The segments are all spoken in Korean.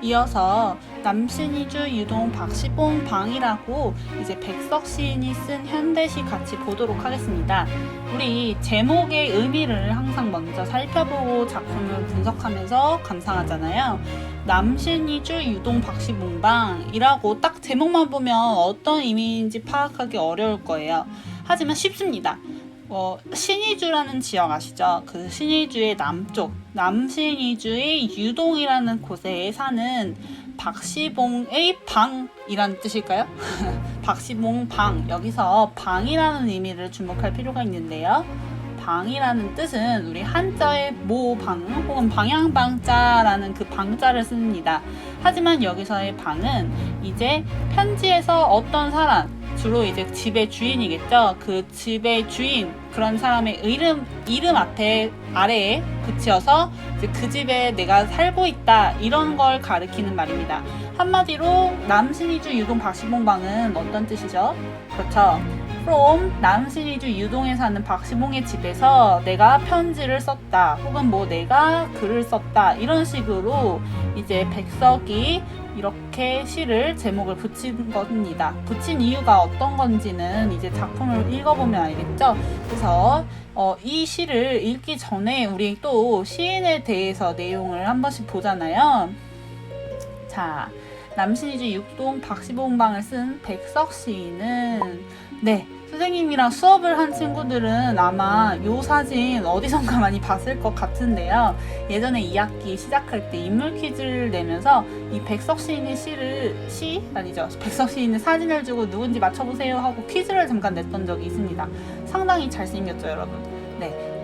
이어서 남신이주 유동 박시봉 방이라고 이제 백석 시인이 쓴 현대시 같이 보도록 하겠습니다. 우리 제목의 의미를 항상 먼저 살펴보고 작품을 분석하면서 감상하잖아요. 남신이주 유동 박시봉 방이라고 딱 제목만 보면 어떤 의미인지 파악하기 어려울 거예요. 하지만 쉽습니다. 신의주라는 지역 아시죠? 그 신의주의 남쪽, 남신의주의 유동이라는 곳에 사는 박시봉의 방이라는 뜻일까요? 박시봉 방, 여기서 방이라는 의미를 주목할 필요가 있는데요. 방이라는 뜻은 우리 한자의 모방 혹은 방향방자라는 그 방자를 씁니다. 하지만 여기서의 방은 이제 편지에서 어떤 사람, 주로 이제 집의 주인이겠죠. 그 집의 주인, 그런 사람의 이름 앞에 아래에 붙여서 이제 그 집에 내가 살고 있다, 이런 걸 가리키는 말입니다. 한마디로 남신이주 유동 박시봉방은 어떤 뜻이죠? 그렇죠. from 남신이주 유동에 사는 박시봉의 집에서 내가 편지를 썼다, 혹은 뭐 내가 글을 썼다, 이런 식으로 이제 백석이 이렇게 시를 제목을 붙인 겁니다. 붙인 이유가 어떤 건지는 이제 작품을 읽어보면 알겠죠? 그래서 이 시를 읽기 전에 우리 또 시인에 대해서 내용을 한 번씩 보잖아요. 자, 남신이주 유동 박시봉방을 쓴 백석 시인은 선생님이랑 수업을 한 친구들은 아마 이 사진 어디선가 많이 봤을 것 같은데요. 예전에 2학기 시작할 때 인물 퀴즈를 내면서 이 백석 시인의 백석 시인의 사진을 주고 누군지 맞춰보세요 하고 퀴즈를 잠깐 냈던 적이 있습니다. 상당히 잘생겼죠, 여러분?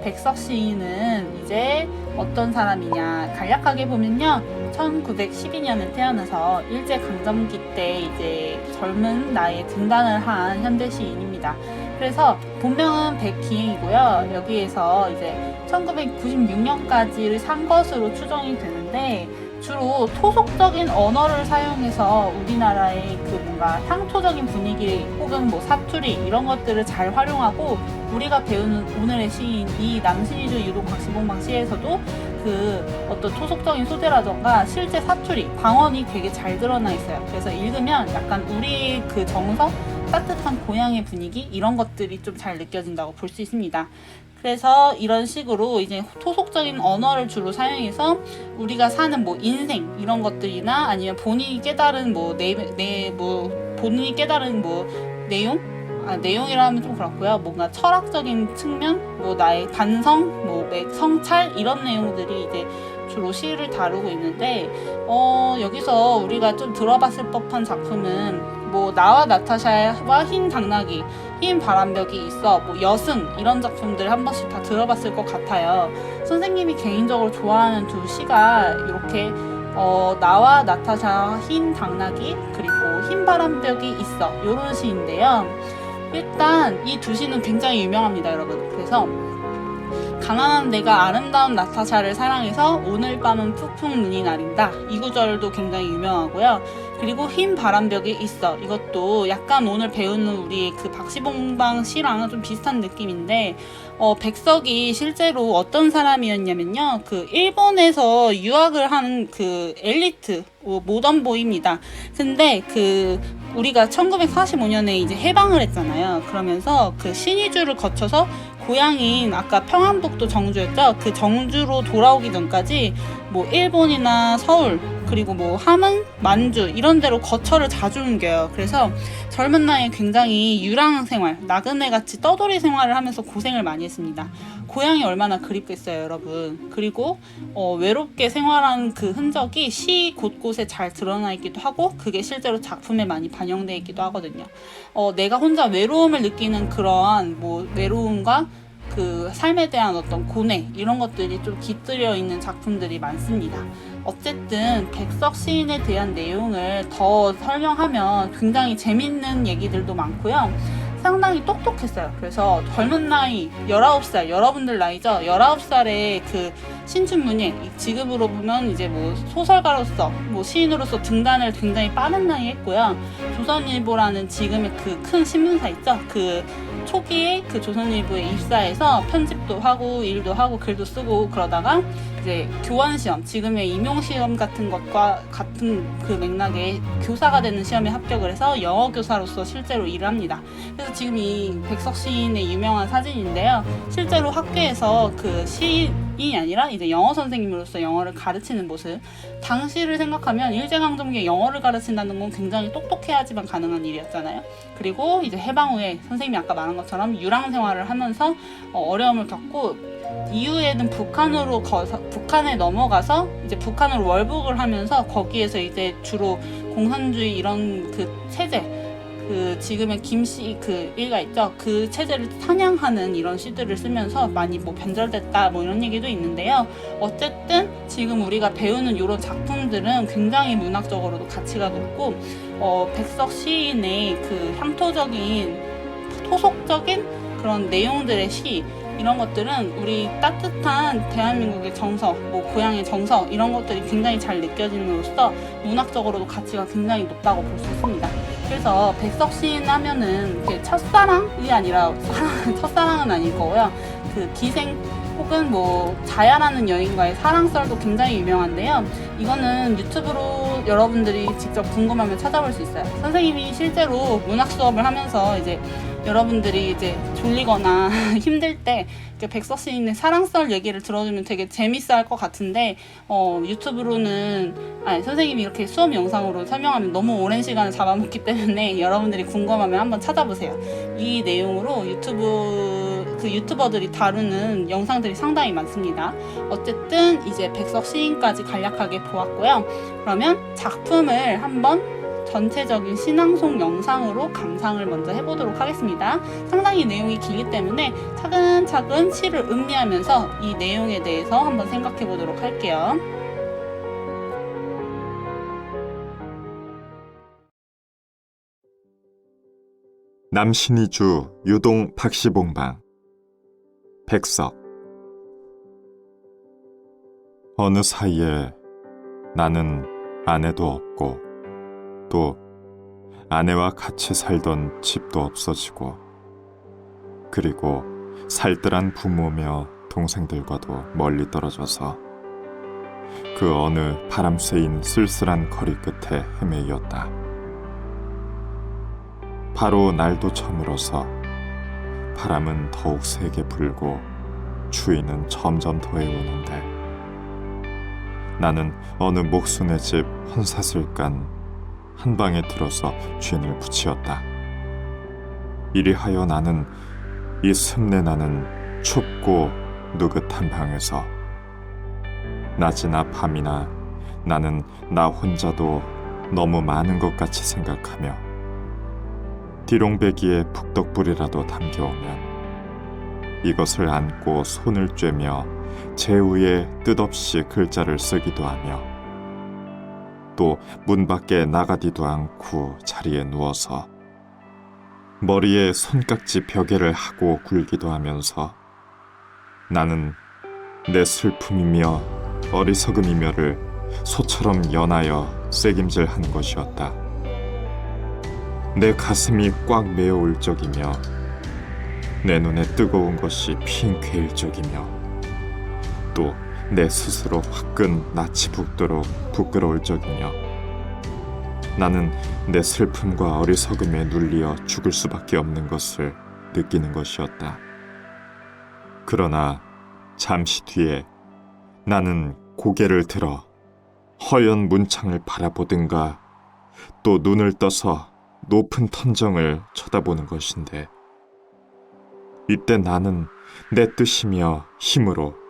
백석 시인은 이제 어떤 사람이냐, 간략하게 보면요, 1912년에 태어나서 일제강점기 때 이제 젊은 나이에 등단을 한 현대 시인입니다. 그래서 본명은 백기행이고요. 여기에서 이제 1996년까지를 산 것으로 추정이 되는데, 주로 토속적인 언어를 사용해서 우리나라의 그 뭔가 향토적인 분위기 혹은 뭐 사투리 이런 것들을 잘 활용하고, 우리가 배우는 오늘의 시인 이 남신이주 유동 박시봉방 시에서도 그 어떤 토속적인 소재라던가 실제 사투리, 방언이 되게 잘 드러나 있어요. 그래서 읽으면 약간 우리 그 정서, 따뜻한 고향의 분위기, 이런 것들이 좀 잘 느껴진다고 볼 수 있습니다. 그래서 이런 식으로 이제 토속적인 언어를 주로 사용해서 우리가 사는 뭐 인생 이런 것들이나 아니면 본인이 깨달은 본인이 깨달은 내용이라 하면 좀 그렇고요. 뭔가 철학적인 측면, 뭐 나의 반성, 뭐 성찰, 이런 내용들이 이제 주로 시를 다루고 있는데, 여기서 우리가 좀 들어봤을 법한 작품은 뭐 나와 나타샤와 흰 당나귀, 흰 바람벽이 있어, 뭐 여승, 이런 작품들 한 번씩 다 들어봤을 것 같아요. 선생님이 개인적으로 좋아하는 두 시가 이렇게 나와 나타샤, 흰 당나귀, 그리고 흰 바람벽이 있어, 이런 시인데요. 일단 이 두 시는 굉장히 유명합니다, 여러분. 그래서 가난한 내가 아름다운 나타샤를 사랑해서 오늘 밤은 푹푹 눈이 내린다, 이 구절도 굉장히 유명하고요. 그리고 흰 바람벽이 있어, 이것도 약간 오늘 배우는 우리 그 박시봉방 시랑은 좀 비슷한 느낌인데, 백석이 실제로 어떤 사람이었냐면요, 그 일본에서 유학을 하는 그 엘리트 모던보이입니다. 근데 그 우리가 1945년에 이제 해방을 했잖아요. 그러면서 그 신의주를 거쳐서 고향인 아까 평안북도 정주였죠. 그 정주로 돌아오기 전까지 뭐 일본이나 서울, 그리고 뭐 함흥, 만주 이런 데로 거처를 자주 옮겨요. 그래서 젊은 나이에 굉장히 유랑 생활, 나그네같이 떠돌이 생활을 하면서 고생을 많이 했습니다. 고향이 얼마나 그립겠어요, 여러분. 그리고 외롭게 생활한 그 흔적이 시 곳곳에 잘 드러나 있기도 하고, 그게 실제로 작품에 많이 반영되어 있기도 하거든요. 내가 혼자 외로움을 느끼는 그러한 뭐 외로움과 그 삶에 대한 어떤 고뇌, 이런 것들이 좀 깃들여 있는 작품들이 많습니다. 어쨌든 백석 시인에 대한 내용을 더 설명하면 굉장히 재밌는 얘기들도 많고요. 상당히 똑똑했어요. 그래서 젊은 나이 19살, 여러분들 나이죠? 19살에 그 신춘문예, 지금으로 보면 이제 뭐 소설가로서, 뭐 시인으로서 등단을 굉장히 빠른 나이에 했고요. 조선일보라는 지금의 그 큰 신문사 있죠? 그 초기에 그 조선일보에 입사해서 편집도 하고 일도 하고 글도 쓰고 그러다가 이제 교원 시험, 지금의 임용 시험 같은 것과 같은 그 맥락의 교사가 되는 시험에 합격을 해서 영어 교사로서 실제로 일을 합니다. 그래서 지금 이 백석 시인의 유명한 사진인데요. 실제로 학교에서 그 시인이 아니라 이제 영어 선생님으로서 영어를 가르치는 모습. 당시를 생각하면 일제강점기에 영어를 가르친다는 건 굉장히 똑똑해야지만 가능한 일이었잖아요. 그리고 이제 해방 후에 선생님이 아까 말한 것처럼 유랑 생활을 하면서 어려움을 겪고 이후에는 북한에 넘어가서 이제 북한으로 월북을 하면서 거기에서 이제 주로 공산주의 이런 그 체제, 그 지금의 김씨 그 일가 있죠. 그 체제를 찬양하는 이런 시들을 쓰면서 많이 뭐 변절됐다 뭐 이런 얘기도 있는데요. 어쨌든 지금 우리가 배우는 이런 작품들은 굉장히 문학적으로도 가치가 높고 백석 시인의 그 향토적인 토속적인 그런 내용들의 시 이런 것들은 우리 따뜻한 대한민국의 정서, 뭐 고향의 정서 이런 것들이 굉장히 잘 느껴짐으로써 문학적으로도 가치가 굉장히 높다고 볼 수 있습니다. 그래서 백석 시인 하면은 첫사랑이 아니라 첫사랑은 아닐 거고요. 그 기생 혹은 뭐 자야라는 여인과의 사랑썰도 굉장히 유명한데요. 이거는 유튜브로 여러분들이 직접 궁금하면 찾아볼 수 있어요. 선생님이 실제로 문학 수업을 하면서 이제 여러분들이 이제 졸리거나 힘들 때 백석 시인의 사랑썰 얘기를 들어주면 되게 재밌어 할 것 같은데 유튜브로는 선생님이 이렇게 수업 영상으로 설명하면 너무 오랜 시간을 잡아먹기 때문에 여러분들이 궁금하면 한번 찾아보세요. 이 내용으로 유튜버들이 다루는 영상들이 상당히 많습니다. 어쨌든 이제 백석 시인까지 간략하게 보았고요. 그러면 작품을 한번 전체적인 신앙송 영상으로 감상을 먼저 해보도록 하겠습니다. 상당히 내용이 길기 때문에 차근차근 시를 음미하면서 이 내용에 대해서 한번 생각해 보도록 할게요. 남신이주 유동 박시봉방 백석. 어느 사이에 나는 아내도 없고 또 아내와 같이 살던 집도 없어지고 그리고 살뜰한 부모며 동생들과도 멀리 떨어져서 그 어느 바람 쐬인 쓸쓸한 거리 끝에 헤매이었다. 바로 날도 저물어서 바람은 더욱 세게 불고 추위는 점점 더해오는데 나는 어느 목순의 집 헌사슬간 한 방에 들어서 쥔을 붙이었다. 이리하여 나는 이 습내나는 춥고 누긋한 방에서 낮이나 밤이나 나는 나 혼자도 너무 많은 것 같이 생각하며 디롱배기에 북덕불이라도 담겨오면 이것을 안고 손을 쬐며 제 위에 뜻없이 글자를 쓰기도 하며 또 문 밖에 나가지도 않고 자리에 누워서 머리에 손깍지 벽에를 하고 굴기도 하면서 나는 내 슬픔이며 어리석음이며를 소처럼 연하여 새김질하는 것이었다. 내 가슴이 꽉 메어올 적이며 내 눈에 뜨거운 것이 핑쾌일 적이며 또 내 스스로 화끈 낯이 붓도록 부끄러울 적이며 나는 내 슬픔과 어리석음에 눌리어 죽을 수밖에 없는 것을 느끼는 것이었다. 그러나 잠시 뒤에 나는 고개를 들어 허연 문창을 바라보든가 또 눈을 떠서 높은 천정을 쳐다보는 것인데 이때 나는 내 뜻이며 힘으로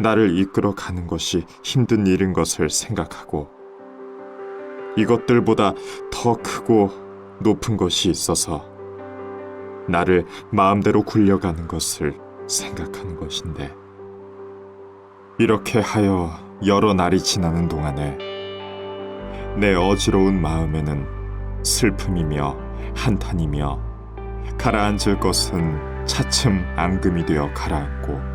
나를 이끌어 가는 것이 힘든 일인 것을 생각하고 이것들보다 더 크고 높은 것이 있어서 나를 마음대로 굴려가는 것을 생각하는 것인데 이렇게 하여 여러 날이 지나는 동안에 내 어지러운 마음에는 슬픔이며 한탄이며 가라앉을 것은 차츰 앙금이 되어 가라앉고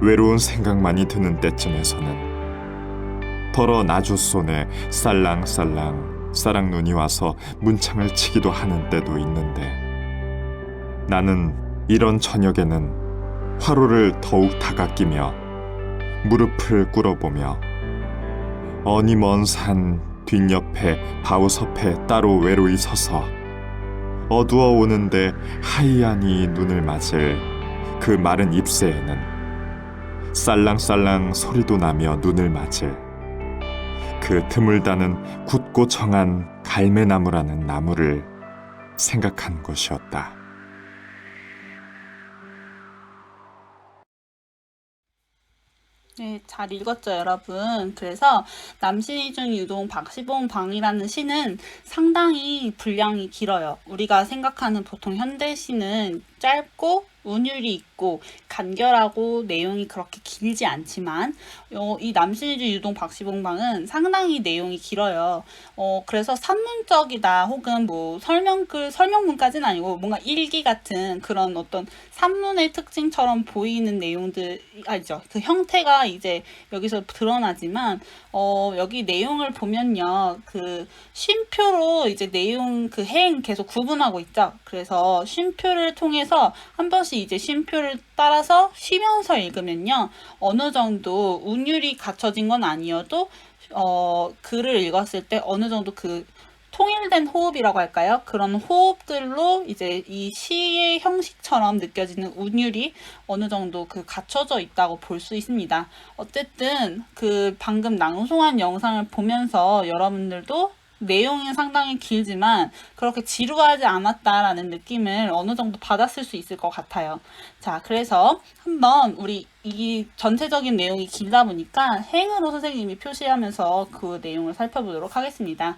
외로운 생각만이 드는 때쯤에서는 더러 나주손에 살랑살랑 사랑눈이 와서 문창을 치기도 하는 때도 있는데 나는 이런 저녁에는 화로를 더욱 다가끼며 무릎을 꿇어보며 어니 먼 산 뒷옆에 바우섭에 따로 외로이 서서 어두워 오는데 하이하니 눈을 맞을 그 마른 잎새에는 살랑살랑 소리도 나며 눈을 맞을 그 드물다는 굳고 청한 갈매나무라는 나무를 생각한 것이었다. 네, 잘 읽었죠, 여러분. 그래서 남신이 중 유동 박시봉 방이라는 시는 상당히 분량이 길어요. 우리가 생각하는 보통 현대시는 짧고 운율이 있고 간결하고 내용이 그렇게 길지 않지만 이 남신이주 유동 박시봉방은 상당히 내용이 길어요. 그래서 산문적이다 혹은 뭐 설명문까지는 아니고 뭔가 일기 같은 그런 어떤 산문의 특징처럼 보이는 내용들 알죠? 그 형태가 이제 여기서 드러나지만 여기 내용을 보면요. 그 쉼표로 이제 내용 그 행 계속 구분하고 있죠. 그래서 쉼표를 통해서 한 번씩 이제 쉼표를 따라서 쉬면서 읽으면요. 어느 정도 운율이 갖춰진 건 아니어도 글을 읽었을 때 어느 정도 그 통일된 호흡이라고 할까요? 그런 호흡들로 이제 이 시의 형식처럼 느껴지는 운율이 어느 정도 그 갖춰져 있다고 볼 수 있습니다. 어쨌든 그 방금 낭송한 영상을 보면서 여러분들도 내용이 상당히 길지만 그렇게 지루하지 않았다라는 느낌을 어느 정도 받았을 수 있을 것 같아요. 자, 그래서 한번 우리 이 전체적인 내용이 길다 보니까 행으로 선생님이 표시하면서 그 내용을 살펴보도록 하겠습니다.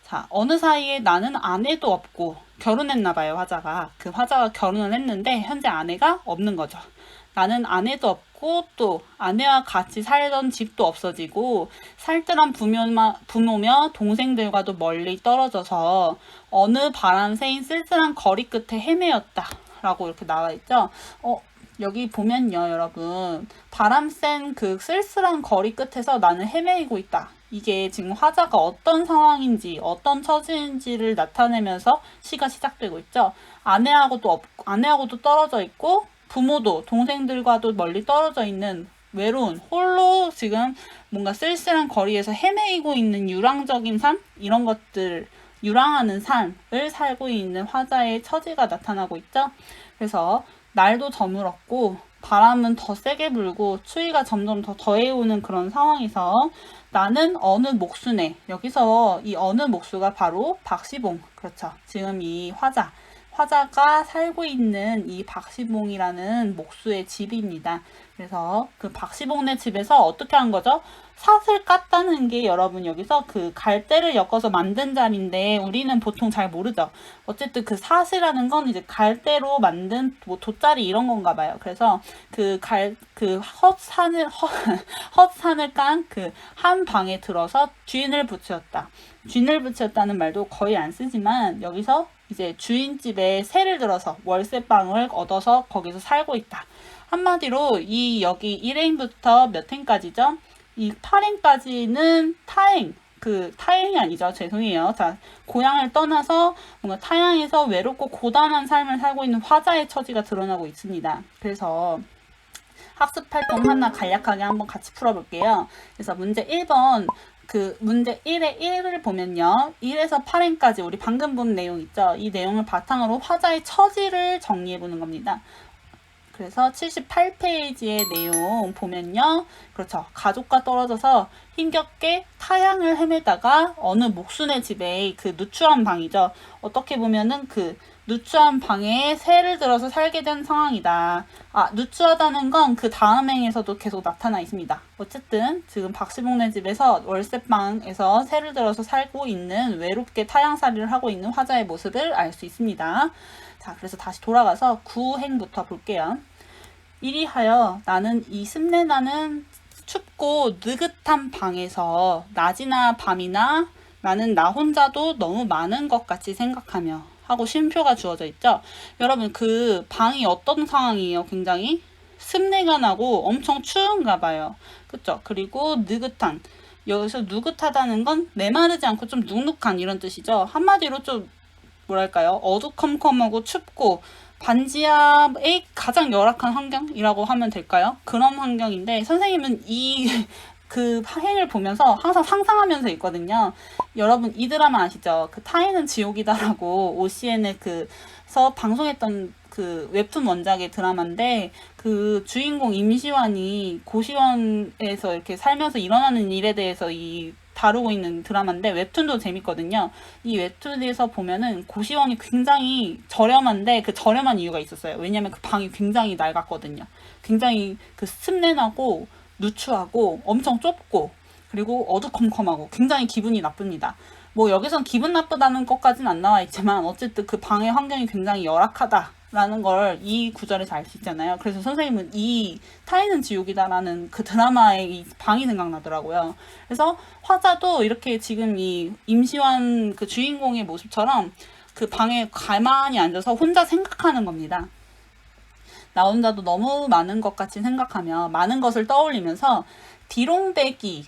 자, 어느 사이에 나는 아내도 없고 결혼했나 봐요, 화자가. 그 화자가 결혼을 했는데 현재 아내가 없는 거죠. 나는 아내도 없고 또 아내와 같이 살던 집도 없어지고 살뜰한 부모며 동생들과도 멀리 떨어져서 어느 바람 새인 쓸쓸한 거리 끝에 헤매었다 라고 이렇게 나와 있죠. 여기 보면요, 여러분, 바람 센 그 쓸쓸한 거리 끝에서 나는 헤매이고 있다. 이게 지금 화자가 어떤 상황인지 어떤 처지인지를 나타내면서 시가 시작되고 있죠. 아내하고도 떨어져 있고 부모도 동생들과도 멀리 떨어져 있는 외로운 홀로 지금 뭔가 쓸쓸한 거리에서 헤매이고 있는 유랑적인 삶 이런 것들 유랑하는 삶을 살고 있는 화자의 처지가 나타나고 있죠. 그래서 날도 저물었고 바람은 더 세게 불고 추위가 점점 더 더해오는 그런 상황에서 나는 어느 목수네, 여기서 이 어느 목수가 바로 박시봉, 그렇죠. 지금 이 화자가 살고 있는 이 박시봉이라는 목수의 집입니다. 그래서 그 박시봉네 집에서 어떻게 한 거죠? 삿을 깠다는 게 여러분 여기서 그 갈대를 엮어서 만든 자리인데 우리는 보통 잘 모르죠. 어쨌든 그 삿이라는 건 이제 갈대로 만든 뭐 돗자리 이런 건가 봐요. 그래서 헛산을 깐 그 한 방에 들어서 쥔을 붙였다. 쥔을 붙였다는 말도 거의 안 쓰지만 여기서 이제 주인집에 세를 들어서 월세방을 얻어서 거기서 살고 있다. 한마디로 이 여기 1행부터 몇 행까지죠? 이 8행까지는 타행이 아니죠. 죄송해요. 자, 고향을 떠나서 뭔가 타향에서 외롭고 고단한 삶을 살고 있는 화자의 처지가 드러나고 있습니다. 그래서 학습 활동 하나 간략하게 한번 같이 풀어볼게요. 그래서 문제 1번 그 문제 1의 1을 보면요. 1에서 8행까지 우리 방금 본 내용 있죠. 이 내용을 바탕으로 화자의 처지를 정리해보는 겁니다. 그래서 78페이지의 내용 보면요. 그렇죠. 가족과 떨어져서 힘겹게 타향을 헤매다가 어느 목순의 집에 그 누추한 방이죠. 어떻게 보면은 그 누추한 방에 새를 들어서 살게 된 상황이다. 누추하다는 건 그 다음 행에서도 계속 나타나 있습니다. 어쨌든 지금 박시봉네 집에서 월세방에서 새를 들어서 살고 있는 외롭게 타향살이를 하고 있는 화자의 모습을 알 수 있습니다. 자, 그래서 다시 돌아가서 9행부터 볼게요. 이리하여 나는 이 습내나는 춥고 느긋한 방에서 낮이나 밤이나 나는 나 혼자도 너무 많은 것 같이 생각하며 하고 쉼표가 주어져 있죠. 여러분 그 방이 어떤 상황이에요? 굉장히 습내가 나고 엄청 추운가 봐요. 그쵸? 그리고 느긋한, 여기서 느긋하다는 건 메마르지 않고 좀 눅눅한 이런 뜻이죠. 한마디로 좀 뭐랄까요? 어두컴컴하고 춥고 반지하의 가장 열악한 환경이라고 하면 될까요? 그런 환경인데 선생님은 이 그 행을 보면서 항상 상상하면서 있거든요. 여러분 이 드라마 아시죠? 그 타인은 지옥이다라고 OCN에 그서 방송했던 그 웹툰 원작의 드라마인데 그 주인공 임시완이 고시원에서 이렇게 살면서 일어나는 일에 대해서 다루고 있는 드라마인데 웹툰도 재밌거든요. 이 웹툰에서 보면은 고시원이 굉장히 저렴한데 그 저렴한 이유가 있었어요. 왜냐면 그 방이 굉장히 낡았거든요. 굉장히 그 습내나고 누추하고 엄청 좁고 그리고 어두컴컴하고 굉장히 기분이 나쁩니다. 뭐 여기선 기분 나쁘다는 것까지는 안 나와 있지만 어쨌든 그 방의 환경이 굉장히 열악하다라는 걸 이 구절에서 알 수 있잖아요. 그래서 선생님은 이 타인은 지옥이다라는 그 드라마의 이 방이 생각나더라고요. 그래서 화자도 이렇게 지금 이 임시완 그 주인공의 모습처럼 그 방에 가만히 앉아서 혼자 생각하는 겁니다. 나 혼자도 너무 많은 것 같이 생각하며 많은 것을 떠올리면서 디롱배기,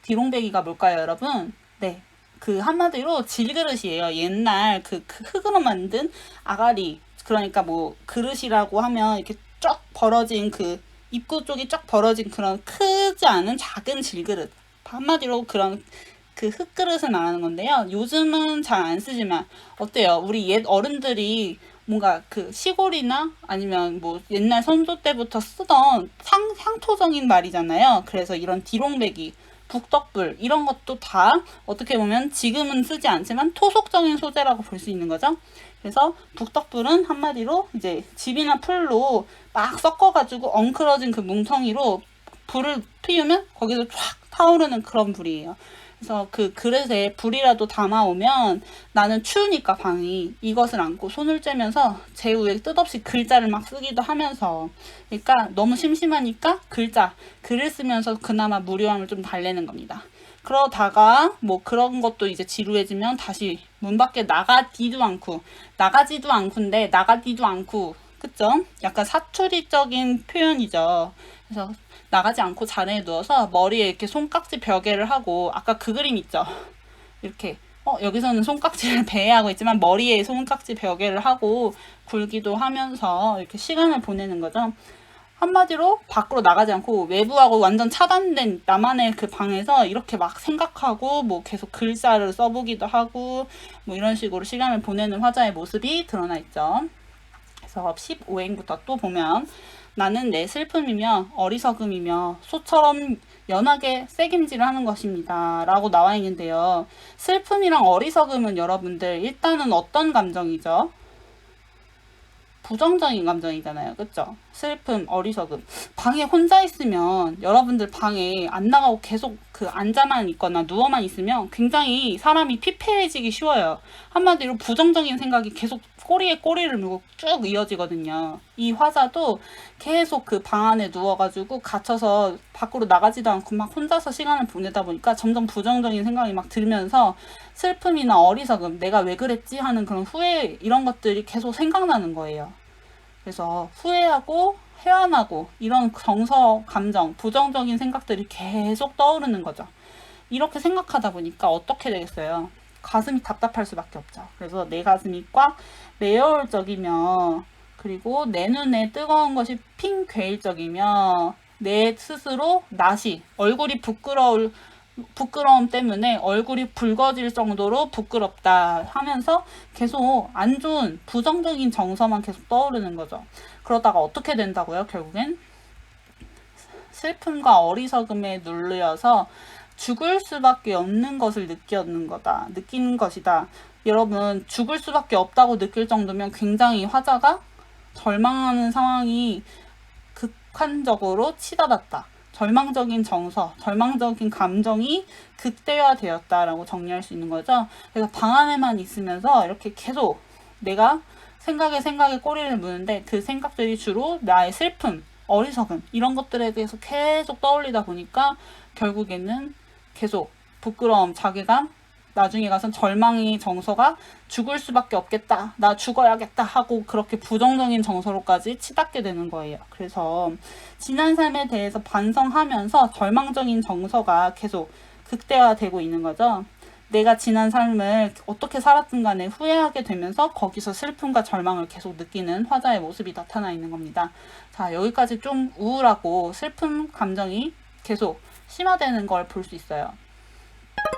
디롱배기가 뭘까요, 여러분? 네, 그 한마디로 질그릇이에요. 옛날 그 흙으로 만든 아가리, 그러니까 뭐 그릇이라고 하면 이렇게 쫙 벌어진 그 입구 쪽이 쫙 벌어진 그런 크지 않은 작은 질그릇. 한마디로 그런 그 흙그릇을 말하는 건데요. 요즘은 잘 안 쓰지만 어때요? 우리 옛 어른들이 뭔가 그 시골이나 아니면 뭐 옛날 선조 때부터 쓰던 향토적인 말이잖아요. 그래서 이런 디롱배기, 북덕불 이런 것도 다 어떻게 보면 지금은 쓰지 않지만 토속적인 소재라고 볼 수 있는 거죠. 그래서 북덕불은 한마디로 이제 집이나 풀로 막 섞어가지고 엉클어진 그 뭉텅이로 불을 피우면 거기서 쫙 타오르는 그런 불이에요. 그래서 그 그릇에 불이라도 담아오면 나는 추우니까 방이 이것을 안고 손을 쬐면서 제 위에 뜻없이 글자를 막 쓰기도 하면서 그러니까 너무 심심하니까 글을 쓰면서 그나마 무료함을 좀 달래는 겁니다. 그러다가 뭐 그런 것도 이제 지루해지면 다시 문 밖에 나가지도 않고 그쵸? 약간 사투리적인 표현이죠. 그래서 나가지 않고 자리에 누워서 머리에 이렇게 손깍지 벼개를 하고 아까 그 그림 있죠? 이렇게 여기서는 손깍지를 배회하고 있지만 머리에 손깍지 벼개를 하고 굴기도 하면서 이렇게 시간을 보내는 거죠. 한마디로 밖으로 나가지 않고 외부하고 완전 차단된 나만의 그 방에서 이렇게 막 생각하고 뭐 계속 글자를 써보기도 하고 뭐 이런 식으로 시간을 보내는 화자의 모습이 드러나 있죠. 그래서 15행부터 또 보면 나는 내 슬픔이며 어리석음이며 소처럼 연하게 새김질을 하는 것입니다. 라고 나와 있는데요. 슬픔이랑 어리석음은 여러분들 일단은 어떤 감정이죠? 부정적인 감정이잖아요. 그쵸? 슬픔, 어리석음. 방에 혼자 있으면 여러분들 방에 안 나가고 계속 그 앉아만 있거나 누워만 있으면 굉장히 사람이 피폐해지기 쉬워요. 한마디로 부정적인 생각이 계속 꼬리에 꼬리를 물고 쭉 이어지거든요. 이 화자도 계속 그 방 안에 누워가지고 갇혀서 밖으로 나가지도 않고 막 혼자서 시간을 보내다 보니까 점점 부정적인 생각이 막 들면서 슬픔이나 어리석음, 내가 왜 그랬지 하는 그런 후회 이런 것들이 계속 생각나는 거예요. 그래서 후회하고 회한하고 이런 정서, 감정, 부정적인 생각들이 계속 떠오르는 거죠. 이렇게 생각하다 보니까 어떻게 되겠어요? 가슴이 답답할 수밖에 없죠. 그래서 내 가슴이 꽉 메어올 적이며 그리고 내 눈에 뜨거운 것이 핑 괴일 적이며 내 스스로 얼굴이 부끄러움 때문에 얼굴이 붉어질 정도로 부끄럽다 하면서 계속 안 좋은 부정적인 정서만 계속 떠오르는 거죠. 그러다가 어떻게 된다고요? 결국엔 슬픔과 어리석음에 눌려서 죽을 수밖에 없는 것을 느끼는 것이다. 여러분, 죽을 수밖에 없다고 느낄 정도면 굉장히 화자가 절망하는 상황이 극한적으로 치닫았다. 절망적인 정서, 절망적인 감정이 극대화되었다라고 정리할 수 있는 거죠. 그래서 방 안에만 있으면서 이렇게 계속 내가 생각에 꼬리를 무는데 그 생각들이 주로 나의 슬픔, 어리석음 이런 것들에 대해서 계속 떠올리다 보니까 결국에는 계속 부끄러움, 자괴감, 나중에 가선 절망의 정서가 죽을 수밖에 없겠다, 나 죽어야겠다 하고 그렇게 부정적인 정서로까지 치닫게 되는 거예요. 그래서 지난 삶에 대해서 반성하면서 절망적인 정서가 계속 극대화되고 있는 거죠. 내가 지난 삶을 어떻게 살았든 간에 후회하게 되면서 거기서 슬픔과 절망을 계속 느끼는 화자의 모습이 나타나 있는 겁니다. 자, 여기까지 좀 우울하고 슬픈 감정이 계속 심화되는 걸 볼 수 있어요.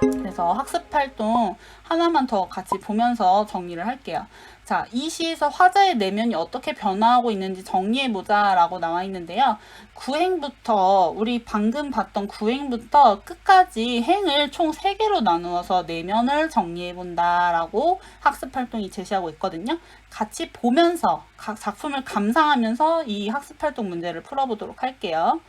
그래서 학습 활동 하나만 더 같이 보면서 정리를 할게요. 자, 이 시에서 화자의 내면이 어떻게 변화하고 있는지 정리해보자 라고 나와 있는데요. 구행부터, 우리 방금 봤던 구행부터 끝까지 행을 총 3개로 나누어서 내면을 정리해본다 라고 학습 활동이 제시하고 있거든요. 같이 보면서, 각 작품을 감상하면서 이 학습 활동 문제를 풀어보도록 할게요.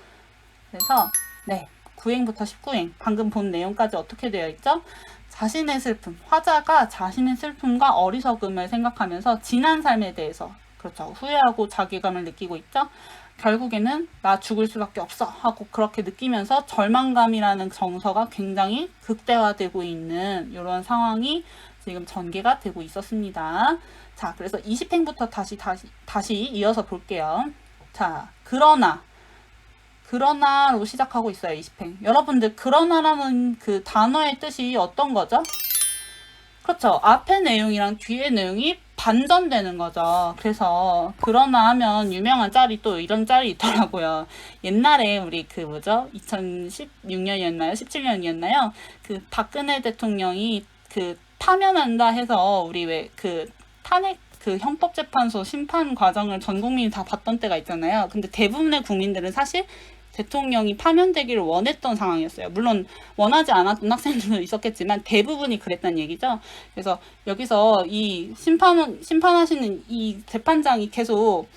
그래서, 네. 9행부터 19행, 방금 본 내용까지 어떻게 되어 있죠? 자신의 슬픔, 화자가 자신의 슬픔과 어리석음을 생각하면서 지난 삶에 대해서, 그렇죠, 후회하고 자괴감을 느끼고 있죠? 결국에는 나 죽을 수밖에 없어 하고 그렇게 느끼면서 절망감이라는 정서가 굉장히 극대화되고 있는 이런 상황이 지금 전개가 되고 있었습니다. 자, 그래서 20행부터 다시 이어서 볼게요. 자, 그러나로 시작하고 있어요. 20행. 여러분들 그러나라는 그 단어의 뜻이 어떤 거죠? 그렇죠. 앞의 내용이랑 뒤의 내용이 반전되는 거죠. 그래서 그러나 하면 유명한 짤이 또 이런 짤이 있더라고요. 옛날에 우리 그 뭐죠? 2016년이었나요? 17년이었나요? 그 박근혜 대통령이 그 파면한다 해서 우리 왜 그 탄핵 그 헌법재판소 심판 과정을 전 국민이 다 봤던 때가 있잖아요. 근데 대부분의 국민들은 사실 대통령이 파면되기를 원했던 상황이었어요. 물론 원하지 않았던 학생들도 있었겠지만 대부분이 그랬다는 얘기죠. 그래서 여기서 이 심판하시는 이 재판장이 계속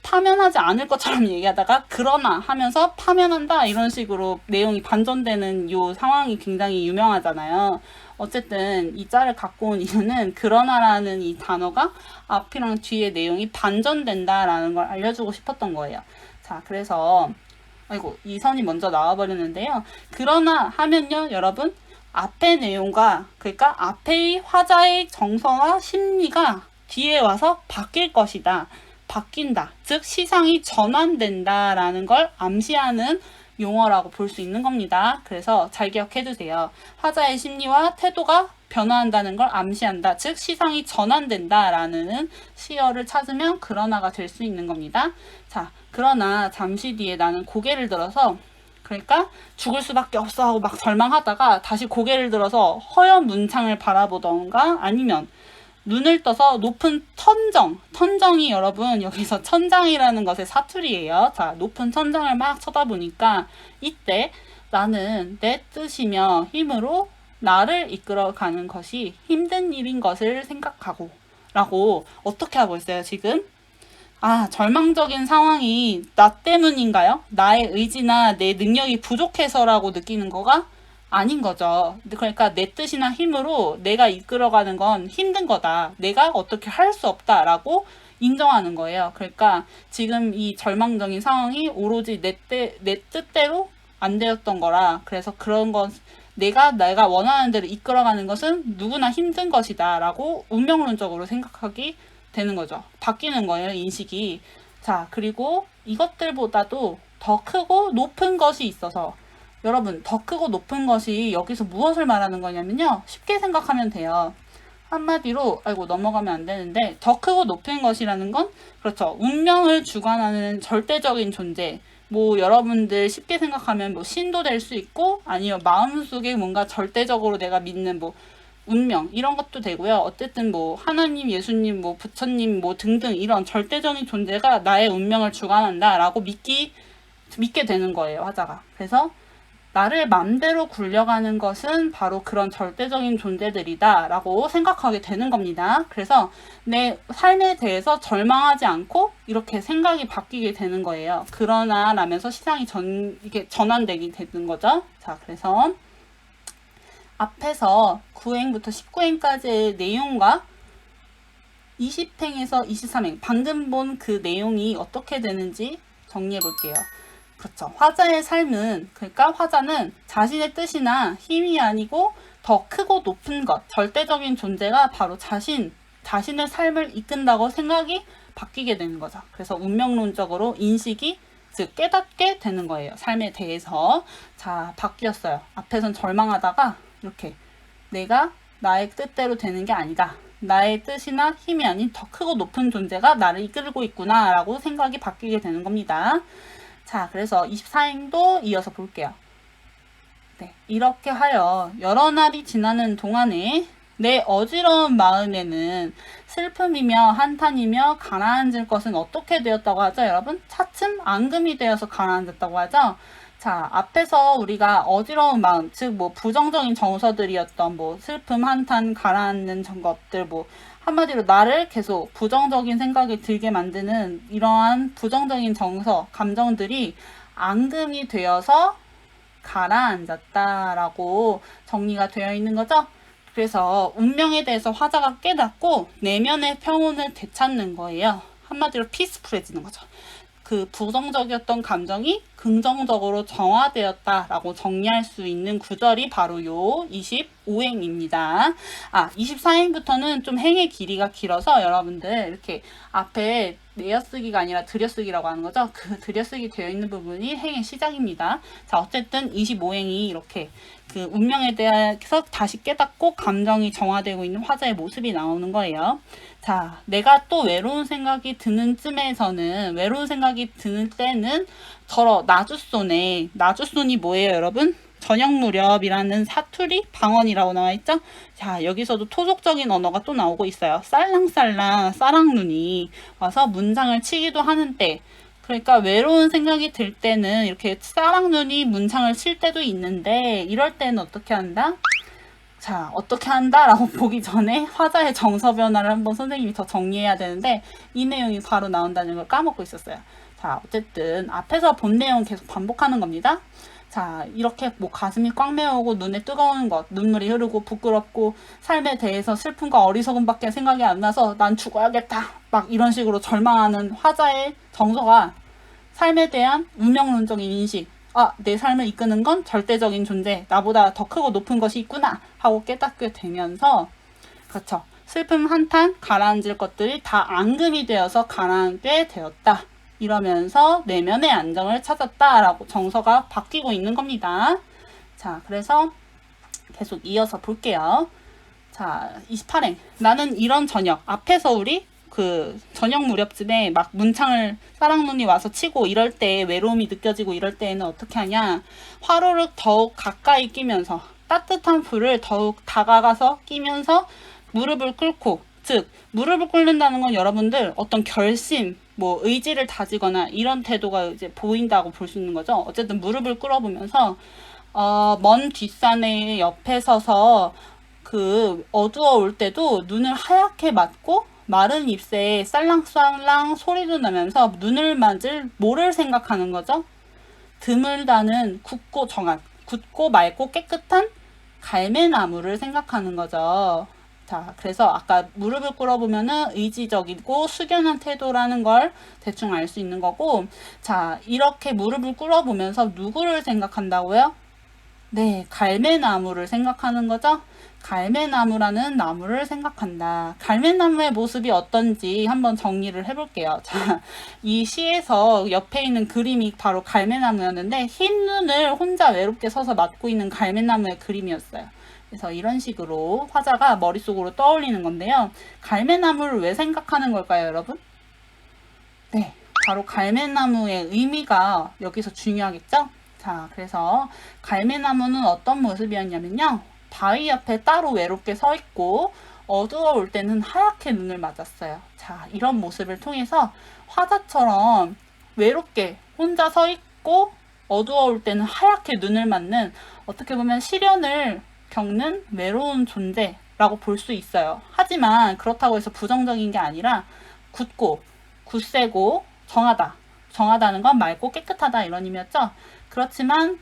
파면하지 않을 것처럼 얘기하다가 그러나 하면서 파면한다 이런 식으로 내용이 반전되는 이 상황이 굉장히 유명하잖아요. 어쨌든 이 짤을 갖고 온 이유는 그러나라는 이 단어가 앞이랑 뒤의 내용이 반전된다라는 걸 알려주고 싶었던 거예요. 자, 그래서 아이고 이 선이 먼저 나와버렸는데요. 그러나 하면요 여러분 앞의 내용과 그러니까 앞의 화자의 정서와 심리가 뒤에 와서 바뀔 것이다. 바뀐다. 즉 시상이 전환된다라는 걸 암시하는 용어라고 볼 수 있는 겁니다. 그래서 잘 기억해 두세요. 화자의 심리와 태도가 변화한다는 걸 암시한다. 즉 시상이 전환된다라는 시어를 찾으면 그러나가 될 수 있는 겁니다. 자, 그러나 잠시 뒤에 나는 고개를 들어서 그러니까 죽을 수밖에 없어 하고 막 절망하다가 다시 고개를 들어서 허연 문창을 바라보던가 아니면 눈을 떠서 높은 천정이 여러분 여기서 천장이라는 것의 사투리예요. 자, 높은 천장을 막 쳐다보니까 이때 나는 내 뜻이며 힘으로 나를 이끌어가는 것이 힘든 일인 것을 생각하고 라고 어떻게 하고 있어요 지금? 아, 절망적인 상황이 나 때문인가요? 나의 의지나 내 능력이 부족해서라고 느끼는 거가 아닌 거죠. 그러니까 내 뜻이나 힘으로 내가 이끌어가는 건 힘든 거다. 내가 어떻게 할 수 없다라고 인정하는 거예요. 그러니까 지금 이 절망적인 상황이 오로지 내 뜻대로 안 되었던 거라. 그래서 그런 건 내가 원하는 대로 이끌어가는 것은 누구나 힘든 것이다 라고 운명론적으로 생각하기 되는 거죠. 바뀌는 거예요, 인식이. 자, 그리고 이것들보다도 더 크고 높은 것이 있어서 여러분, 더 크고 높은 것이 여기서 무엇을 말하는 거냐면요. 쉽게 생각하면 돼요. 한마디로, 아이고, 넘어가면 안 되는데, 더 크고 높은 것이라는 건, 그렇죠. 운명을 주관하는 절대적인 존재. 뭐, 여러분들 쉽게 생각하면 뭐, 신도 될 수 있고, 아니면 마음속에 뭔가 절대적으로 내가 믿는 뭐, 운명, 이런 것도 되고요. 어쨌든 뭐, 하나님, 예수님, 뭐, 부처님, 뭐, 등등 이런 절대적인 존재가 나의 운명을 주관한다. 라고 믿게 되는 거예요, 화자가. 그래서, 나를 맘대로 굴려가는 것은 바로 그런 절대적인 존재들이다 라고 생각하게 되는 겁니다. 그래서 내 삶에 대해서 절망하지 않고 이렇게 생각이 바뀌게 되는 거예요. 그러나 라면서 시상이 이게 전환되게 되는 거죠. 자, 그래서 앞에서 9행부터 19행까지의 내용과 20행에서 23행 방금 본 그 내용이 어떻게 되는지 정리해 볼게요. 그렇죠. 화자의 삶은, 그러니까 화자는 자신의 뜻이나 힘이 아니고 더 크고 높은 것, 절대적인 존재가 바로 자신의 삶을 이끈다고 생각이 바뀌게 되는 거죠. 그래서 운명론적으로 인식이, 즉 깨닫게 되는 거예요. 삶에 대해서. 자, 바뀌었어요. 앞에선 절망하다가 이렇게 내가 나의 뜻대로 되는 게 아니다. 나의 뜻이나 힘이 아닌 더 크고 높은 존재가 나를 이끌고 있구나 라고 생각이 바뀌게 되는 겁니다. 자, 그래서 24행도 이어서 볼게요. 네, 이렇게 하여 여러 날이 지나는 동안에 내 어지러운 마음에는 슬픔이며 한탄이며 가라앉을 것은 어떻게 되었다고 하죠, 여러분? 차츰 앙금이 되어서 가라앉았다고 하죠. 자, 앞에서 우리가 어지러운 마음, 즉 뭐 부정적인 정서들이었던 뭐 슬픔, 한탄, 가라앉는 것들, 뭐 한마디로 나를 계속 부정적인 생각이 들게 만드는 이러한 부정적인 정서, 감정들이 앙금이 되어서 가라앉았다라고 정리가 되어 있는 거죠. 그래서 운명에 대해서 화자가 깨닫고 내면의 평온을 되찾는 거예요. 한마디로 피스풀해지는 거죠. 그 부정적이었던 감정이 긍정적으로 정화되었다라고 정리할 수 있는 구절이 바로 요 25행입니다. 24행부터는 좀 행의 길이가 길어서 여러분들 이렇게 앞에 내어쓰기가 아니라 들여쓰기라고 하는 거죠. 그 들여쓰기 되어 있는 부분이 행의 시작입니다. 자, 어쨌든 25행이 이렇게 그 운명에 대해서 다시 깨닫고 감정이 정화되고 있는 화자의 모습이 나오는 거예요. 자, 내가 또 외로운 생각이 드는 때는 저러 나주손이 뭐예요, 여러분? 저녁 무렵이라는 사투리 방언이라고 나와 있죠? 자, 여기서도 토속적인 언어가 또 나오고 있어요. 쌀랑쌀랑 싸랑눈이 와서 문장을 치기도 하는 때, 그러니까 외로운 생각이 들 때는 이렇게 싸랑눈이 문장을 칠 때도 있는데, 이럴 때는 어떻게 한다? 자, 어떻게 한다라고 보기 전에 화자의 정서 변화를 한번 선생님이 더 정리해야 되는데 이 내용이 바로 나온다는 걸 까먹고 있었어요. 자, 어쨌든 앞에서 본 내용 계속 반복하는 겁니다. 자, 이렇게 뭐 가슴이 꽉 메어오고 눈에 뜨거운 것, 눈물이 흐르고 부끄럽고 삶에 대해서 슬픔과 어리석음밖에 생각이 안 나서 난 죽어야겠다. 막 이런 식으로 절망하는 화자의 정서가 삶에 대한 운명론적인 인식, 내 삶을 이끄는 건 절대적인 존재, 나보다 더 크고 높은 것이 있구나 하고 깨닫게 되면서, 그렇죠. 슬픔, 한탄, 가라앉을 것들이 다 앙금이 되어서 가라앉게 되었다. 이러면서 내면의 안정을 찾았다라고 정서가 바뀌고 있는 겁니다. 자, 그래서 계속 이어서 볼게요. 자, 28행. 나는 이런 저녁. 앞에서 우리 그 저녁 무렵쯤에 막 문창을 사랑눈이 와서 치고 이럴 때 외로움이 느껴지고 이럴 때에는 어떻게 하냐, 화로를 더욱 가까이 끼면서 따뜻한 불을 더욱 다가가서 끼면서 무릎을 꿇고, 즉 무릎을 꿇는다는 건 여러분들 어떤 결심, 뭐 의지를 다지거나 이런 태도가 이제 보인다고 볼 수 있는 거죠. 어쨌든 무릎을 꿇어보면서 먼 뒷산의 옆에 서서 그 어두워올 때도 눈을 하얗게 맞고 마른 잎새에 쌀랑쌀랑 소리도 나면서 눈을 맞을 모를 생각하는 거죠. 드물다는 굳고 맑고 깨끗한 갈매나무를 생각하는 거죠. 자, 그래서 아까 무릎을 꿇어보면은 의지적이고 숙연한 태도라는 걸 대충 알 수 있는 거고, 자, 이렇게 무릎을 꿇어보면서 누구를 생각한다고요? 네, 갈매나무를 생각하는 거죠. 갈매나무라는 나무를 생각한다. 갈매나무의 모습이 어떤지 한번 정리를 해볼게요. 자, 이 시에서 옆에 있는 그림이 바로 갈매나무였는데 흰 눈을 혼자 외롭게 서서 맞고 있는 갈매나무의 그림이었어요. 그래서 이런 식으로 화자가 머릿속으로 떠올리는 건데요. 갈매나무를 왜 생각하는 걸까요, 여러분? 네, 바로 갈매나무의 의미가 여기서 중요하겠죠? 자, 그래서 갈매나무는 어떤 모습이었냐면요. 바위 옆에 따로 외롭게 서 있고 어두워올 때는 하얗게 눈을 맞았어요. 자, 이런 모습을 통해서 화자처럼 외롭게 혼자 서 있고 어두워올 때는 하얗게 눈을 맞는, 어떻게 보면 시련을 겪는 외로운 존재라고 볼 수 있어요. 하지만 그렇다고 해서 부정적인 게 아니라 굳세고 정하다는 건 맑고 깨끗하다 이런 의미였죠. 그렇지만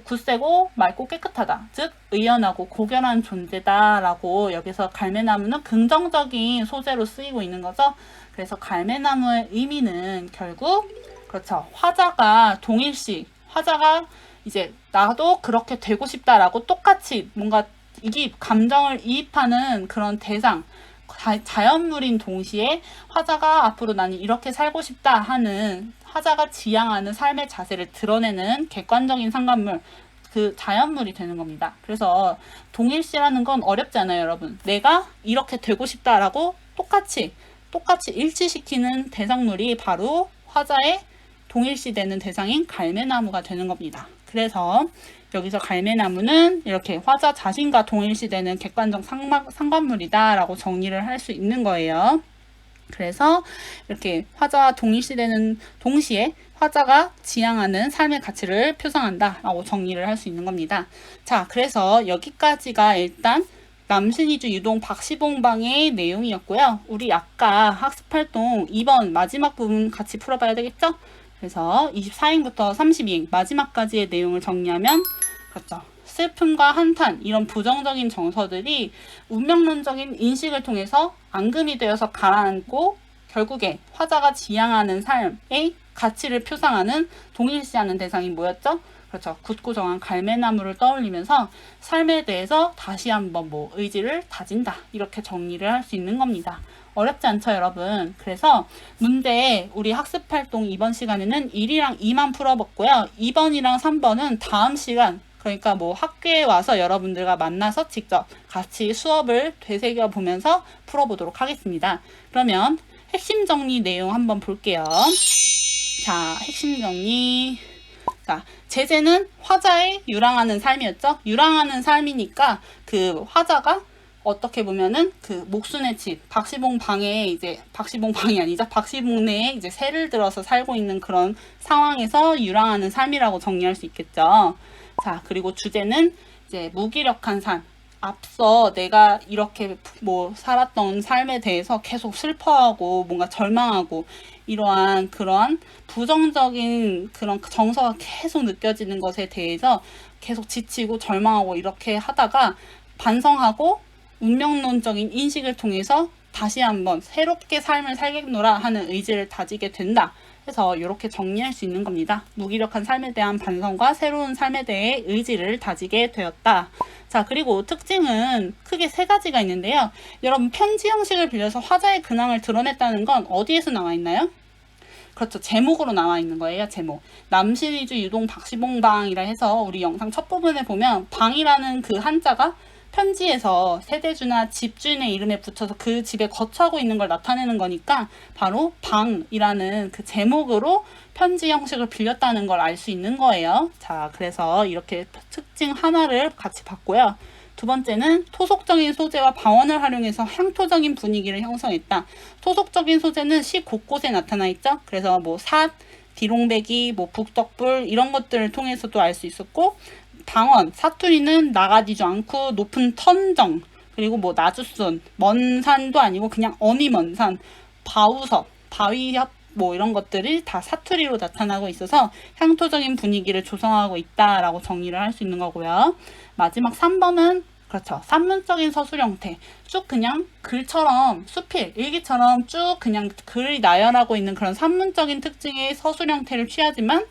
굳세고 맑고 깨끗하다, 즉 의연하고 고결한 존재다라고 여기서 갈매나무는 긍정적인 소재로 쓰이고 있는 거죠. 그래서 갈매나무의 의미는 결국, 그렇죠, 화자가 이제 나도 그렇게 되고 싶다라고 똑같이 뭔가 이게 감정을 이입하는 그런 대상, 자연물인 동시에 화자가 앞으로 나는 이렇게 살고 싶다 하는, 화자가 지향하는 삶의 자세를 드러내는 객관적인 상관물, 그 자연물이 되는 겁니다. 그래서 동일시라는 건 어렵잖아요, 여러분. 내가 이렇게 되고 싶다라고 똑같이 일치시키는 대상물이 바로 화자의 동일시되는 대상인 갈매나무가 되는 겁니다. 그래서 여기서 갈매나무는 이렇게 화자 자신과 동일시되는 객관적 상관물이다 라고 정리를 할 수 있는 거예요. 그래서 이렇게 화자와 동일시되는 동시에 화자가 지향하는 삶의 가치를 표상한다 라고 정리를 할 수 있는 겁니다. 자, 그래서 여기까지가 일단 남신이주 유동 박시봉방의 내용이었고요. 우리 아까 학습활동 2번 마지막 부분 같이 풀어봐야 되겠죠? 그래서 24행부터 32행 마지막까지의 내용을 정리하면 그렇죠. 슬픔과 한탄 이런 부정적인 정서들이 운명론적인 인식을 통해서 앙금이 되어서 가라앉고 결국에 화자가 지향하는 삶의 가치를 표상하는 동일시하는 대상이 뭐였죠? 그렇죠. 굳고 정한 갈매나무를 떠올리면서 삶에 대해서 다시 한번 의지를 다진다. 이렇게 정리를 할 수 있는 겁니다. 어렵지 않죠, 여러분? 그래서 문제 우리 학습활동 이번 시간에는 1이랑 2만 풀어봤고요. 2번이랑 3번은 다음 시간 그러니까 학교에 와서 여러분들과 만나서 직접 같이 수업을 되새겨 보면서 풀어보도록 하겠습니다. 그러면 핵심 정리 내용 한번 볼게요. 자, 핵심 정리. 자, 제재는 화자의 유랑하는 삶이었죠. 유랑하는 삶이니까 그 화자가 어떻게 보면은 그 목순의 집, 박시봉 방에 박시봉 방이 아니죠. 박시봉 내에 새를 들어서 살고 있는 그런 상황에서 유랑하는 삶이라고 정리할 수 있겠죠. 자, 그리고 주제는 무기력한 삶. 앞서 내가 이렇게 살았던 삶에 대해서 계속 슬퍼하고 뭔가 절망하고 이러한 그런 부정적인 그런 정서가 계속 느껴지는 것에 대해서 계속 지치고 절망하고 이렇게 하다가 반성하고 운명론적인 인식을 통해서 다시 한번 새롭게 삶을 살겠노라 하는 의지를 다지게 된다. 해서 이렇게 정리할 수 있는 겁니다. 무기력한 삶에 대한 반성과 새로운 삶에 대해 의지를 다지게 되었다. 자, 그리고 특징은 크게 3가지가 있는데요. 여러분, 편지 형식을 빌려서 화자의 근황을 드러냈다는 건 어디에서 나와 있나요? 그렇죠. 제목으로 나와 있는 거예요. 제목. 남신이주 유동 박시봉방이라 해서 우리 영상 첫 부분에 보면 방이라는 그 한자가 편지에서 세대주나 집주인의 이름에 붙여서 그 집에 거처하고 있는 걸 나타내는 거니까 바로 방이라는 그 제목으로 편지 형식을 빌렸다는 걸 알 수 있는 거예요. 자, 그래서 이렇게 특징 하나를 같이 봤고요. 두 번째는 토속적인 소재와 방언을 활용해서 향토적인 분위기를 형성했다. 토속적인 소재는 시 곳곳에 나타나 있죠. 그래서 삿, 디롱배기, 북덕불 이런 것들을 통해서도 알 수 있었고, 방언, 사투리는 나가지도 않고 높은 턴정, 그리고 나주순, 먼 산도 아니고 그냥 어미 먼 산, 바우섭, 바위협 이런 것들이 다 사투리로 나타나고 있어서 향토적인 분위기를 조성하고 있다라고 정리를 할 수 있는 거고요. 마지막 3번은 그렇죠. 산문적인 서술 형태. 쭉 그냥 글처럼 수필, 일기처럼 쭉 그냥 글이 나열하고 있는 그런 산문적인 특징의 서술 형태를 취하지만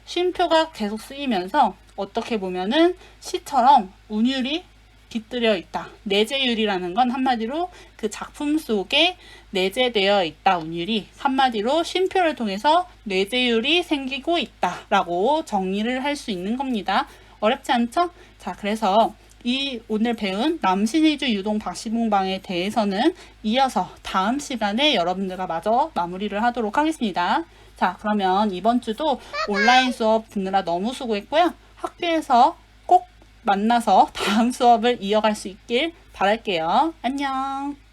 쉼표가 계속 쓰이면서 어떻게 보면은 시처럼 운율이 깃들여 있다. 내재율이라는 건 한마디로 그 작품 속에 내재되어 있다. 운율이 한마디로 쉼표를 통해서 내재율이 생기고 있다라고 정리를 할 수 있는 겁니다. 어렵지 않죠? 자, 그래서 이 오늘 배운 남신이주 유동 박시봉방에 대해서는 이어서 다음 시간에 여러분들과 마저 마무리를 하도록 하겠습니다. 자, 그러면 이번 주도 온라인 수업 듣느라 너무 수고했고요. 학교에서 꼭 만나서 다음 수업을 이어갈 수 있길 바랄게요. 안녕.